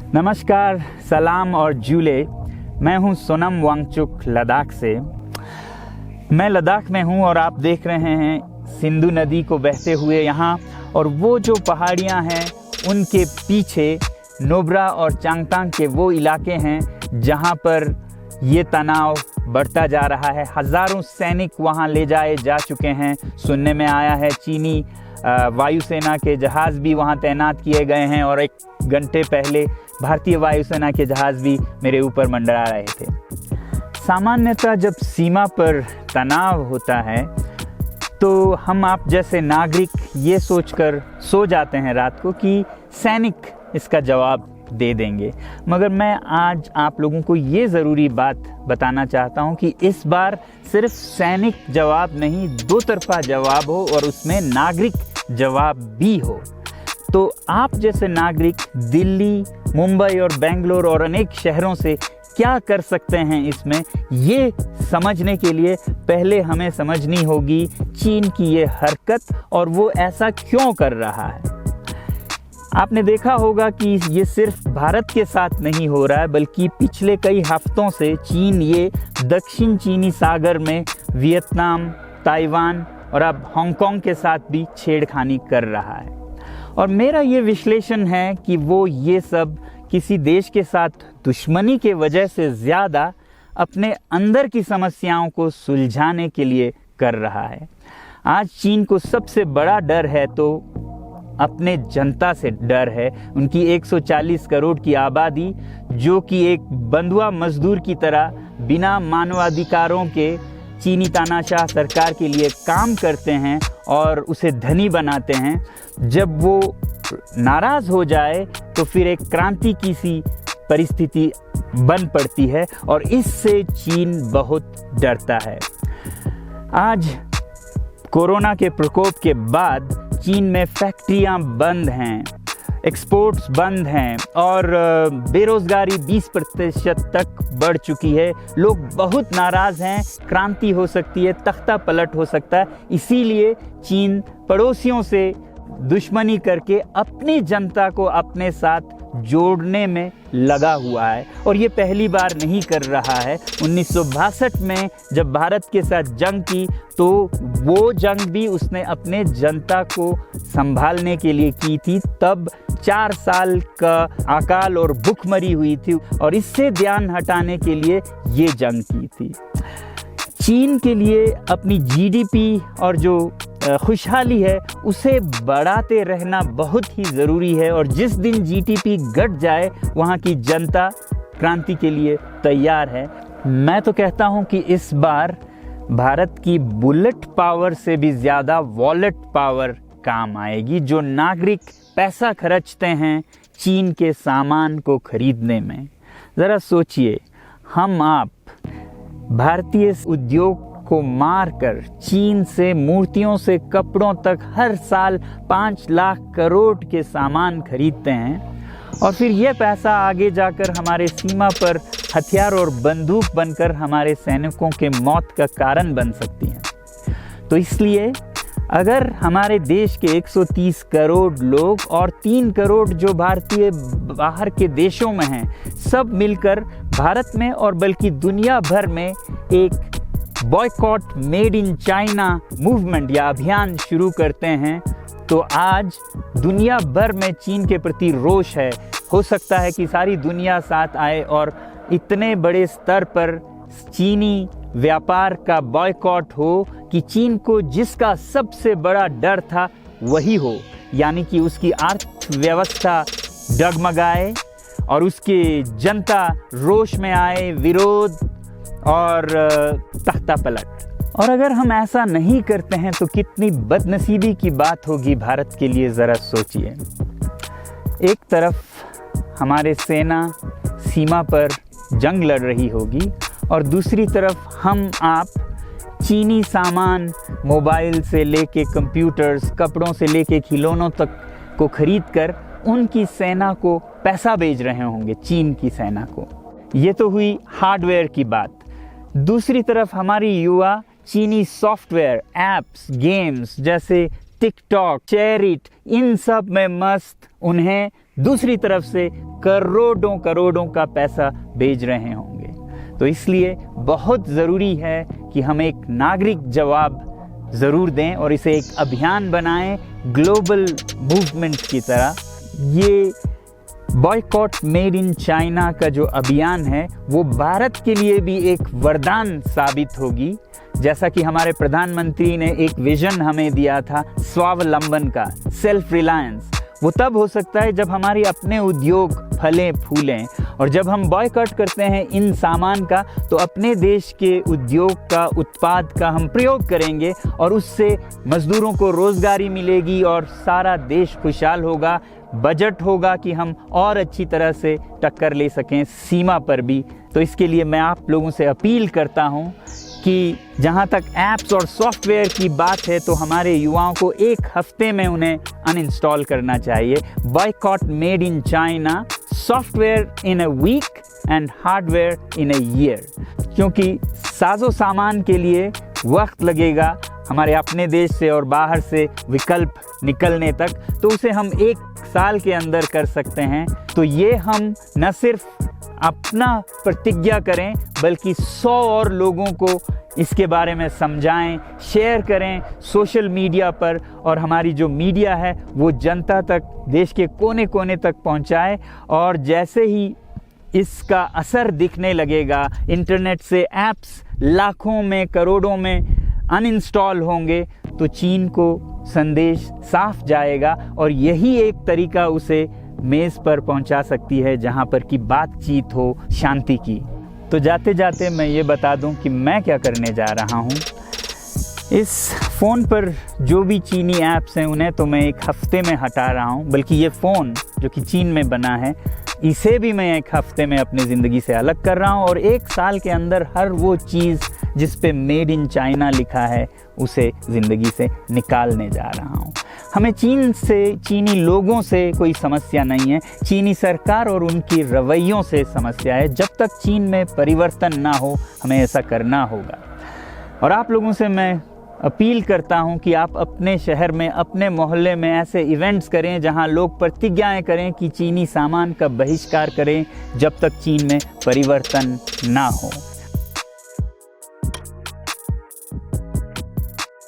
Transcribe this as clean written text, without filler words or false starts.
नमस्कार, सलाम और जूले। मैं हूं सोनम वांगचुक लद्दाख से। मैं लद्दाख में हूं और आप देख रहे हैं सिंधु नदी को बहते हुए यहाँ, और वो जो पहाड़ियाँ हैं उनके पीछे नुब्रा और चांगतांग के वो इलाके हैं जहाँ पर ये तनाव बढ़ता जा रहा है। हज़ारों सैनिक वहाँ ले जाए जा चुके हैं। सुनने में आया है चीनी वायुसेना के जहाज़ भी वहाँ तैनात किए गए हैं, और एक घंटे पहले भारतीय वायुसेना के जहाज़ भी मेरे ऊपर मंडरा रहे थे। सामान्यतः जब सीमा पर तनाव होता है तो हम आप जैसे नागरिक ये सोचकर सो जाते हैं रात को कि सैनिक इसका जवाब दे देंगे, मगर मैं आज आप लोगों को ये ज़रूरी बात बताना चाहता हूँ कि इस बार सिर्फ सैनिक जवाब नहीं, दो तरफा जवाब हो और उसमें नागरिक जवाब भी हो। तो आप जैसे नागरिक दिल्ली, मुंबई और बेंगलोर और अनेक शहरों से क्या कर सकते हैं इसमें, ये समझने के लिए पहले हमें समझनी होगी चीन की ये हरकत और वो ऐसा क्यों कर रहा है। आपने देखा होगा कि ये सिर्फ भारत के साथ नहीं हो रहा है, बल्कि पिछले कई हफ्तों से चीन ये दक्षिण चीनी सागर में वियतनाम, ताइवान और अब हांगकांग के साथ भी छेड़खानी कर रहा है। और मेरा ये विश्लेषण है कि वो ये सब किसी देश के साथ दुश्मनी के वजह से ज़्यादा अपने अंदर की समस्याओं को सुलझाने के लिए कर रहा है। आज चीन को सबसे बड़ा डर है तो अपने जनता से डर है। उनकी 140 करोड़ की आबादी, जो कि एक बंधुआ मजदूर की तरह बिना मानवाधिकारों के चीनी तानाशाह सरकार के लिए काम करते हैं और उसे धनी बनाते हैं। जब वो नाराज़ हो जाए तो फिर एक क्रांति की सी परिस्थिति बन पड़ती है, और इससे चीन बहुत डरता है। आज कोरोना के प्रकोप के बाद चीन में फैक्ट्रियां बंद हैं, एक्सपोर्ट्स बंद हैं और बेरोज़गारी 20% तक बढ़ चुकी है। लोग बहुत नाराज़ हैं, क्रांति हो सकती है, तख्ता पलट हो सकता है। इसीलिए चीन पड़ोसियों से दुश्मनी करके अपनी जनता को अपने साथ जोड़ने में लगा हुआ है, और ये पहली बार नहीं कर रहा है। 1962 में जब भारत के साथ जंग की तो वो जंग भी उसने अपने जनता को संभालने के लिए की थी। तब 4 साल का अकाल और भूखमरी हुई थी, और इससे ध्यान हटाने के लिए ये जंग की थी। चीन के लिए अपनी जीडीपी और जो खुशहाली है उसे बढ़ाते रहना बहुत ही ज़रूरी है, और जिस दिन जीडीपी घट जाए वहाँ की जनता क्रांति के लिए तैयार है। मैं तो कहता हूँ कि इस बार भारत की बुलेट पावर से भी ज़्यादा वॉलेट पावर काम आएगी। जो नागरिक पैसा खर्चते हैं चीन के सामान को खरीदने में, ज़रा सोचिए, हम आप भारतीय उद्योग को मारकर चीन से मूर्तियों से कपड़ों तक हर साल 5 लाख करोड़ के सामान खरीदते हैं, और फिर यह पैसा आगे जाकर हमारे सीमा पर हथियार और बंदूक बनकर हमारे सैनिकों के मौत का कारण बन सकती हैं। तो इसलिए अगर हमारे देश के 130 करोड़ लोग और 3 करोड़ जो भारतीय बाहर के देशों में हैं, सब मिलकर भारत में और बल्कि दुनिया भर में एक boycott made in China movement या अभियान शुरू करते हैं, तो आज दुनिया भर में चीन के प्रति रोष है। हो सकता है कि सारी दुनिया साथ आए और इतने बड़े स्तर पर चीनी व्यापार का बॉयकॉट हो कि चीन को जिसका सबसे बड़ा डर था वही हो, यानी कि उसकी अर्थव्यवस्था डगमगाए और उसकी जनता रोष में आए, विरोध और तख्ता पलट। और अगर हम ऐसा नहीं करते हैं तो कितनी बदनसीबी की बात होगी भारत के लिए, ज़रा सोचिए। एक तरफ हमारे सेना सीमा पर जंग लड़ रही होगी और दूसरी तरफ हम आप चीनी सामान, मोबाइल से लेके कंप्यूटर्स, कपड़ों से लेके खिलौनों तक को खरीदकर उनकी सेना को पैसा भेज रहे होंगे, चीन की सेना को। ये तो हुई हार्डवेयर की बात। दूसरी तरफ हमारी युवा चीनी सॉफ्टवेयर, ऐप्स, गेम्स जैसे टिकटॉक, शेयर इट, इन सब में मस्त। उन्हें दूसरी तरफ से करोड़ों करोड़ों का पैसा भेज रहे होंगे। तो इसलिए बहुत ज़रूरी है कि हम एक नागरिक जवाब ज़रूर दें और इसे एक अभियान बनाएं, ग्लोबल मूवमेंट की तरह। ये बॉयकॉट मेड इन चाइना का जो अभियान है वो भारत के लिए भी एक वरदान साबित होगी। जैसा कि हमारे प्रधानमंत्री ने एक विजन हमें दिया था स्वावलंबन का, सेल्फ रिलायंस, वो तब हो सकता है जब हमारे अपने उद्योग फलें फूलें। और जब हम बॉयकॉट करते हैं इन सामान का तो अपने देश के उद्योग का, उत्पाद का हम प्रयोग करेंगे और उससे मज़दूरों को रोज़गारी मिलेगी और सारा देश खुशहाल होगा। बजट होगा कि हम और अच्छी तरह से टक्कर ले सकें सीमा पर भी। तो इसके लिए मैं आप लोगों से अपील करता हूं कि जहां तक ऐप्स और सॉफ्टवेयर की बात है तो हमारे युवाओं को एक हफ्ते में उन्हें अनइंस्टॉल करना चाहिए। Boycott made in China, software in a week and hardware in a year. क्योंकि साजो सामान के लिए वक्त लगेगा हमारे अपने देश से और बाहर से विकल्प निकलने तक, तो उसे हम 1 साल के अंदर कर सकते हैं। तो ये हम न सिर्फ अपना प्रतिज्ञा करें बल्कि 100 और लोगों को इसके बारे में समझाएं, शेयर करें सोशल मीडिया पर, और हमारी जो मीडिया है वो जनता तक, देश के कोने कोने तक पहुंचाए। और जैसे ही इसका असर दिखने लगेगा, इंटरनेट से ऐप्स लाखों में करोड़ों में अनइंस्टॉल होंगे, तो चीन को संदेश साफ जाएगा और यही एक तरीका उसे मेज़ पर पहुंचा सकती है जहां पर कि बातचीत हो शांति की। तो जाते जाते मैं ये बता दूं कि मैं क्या करने जा रहा हूं। इस फ़ोन पर जो भी चीनी ऐप्स हैं उन्हें तो मैं 1 हफ्ते में हटा रहा हूं, बल्कि ये फ़ोन जो कि चीन में बना है इसे भी मैं 1 हफ्ते में अपनी ज़िंदगी से अलग कर रहा हूं। और 1 साल के अंदर हर वो चीज़ जिस पे मेड इन चाइना लिखा है उसे ज़िंदगी से निकालने जा रहा हूं। हमें चीन से, चीनी लोगों से कोई समस्या नहीं है, चीनी सरकार और उनकी रवैयों से समस्या है। जब तक चीन में परिवर्तन ना हो हमें ऐसा करना होगा। और आप लोगों से मैं अपील करता हूं कि आप अपने शहर में, अपने मोहल्ले में ऐसे इवेंट्स करें जहां लोग प्रतिज्ञाएं करें कि चीनी सामान का बहिष्कार करें जब तक चीन में परिवर्तन ना हो।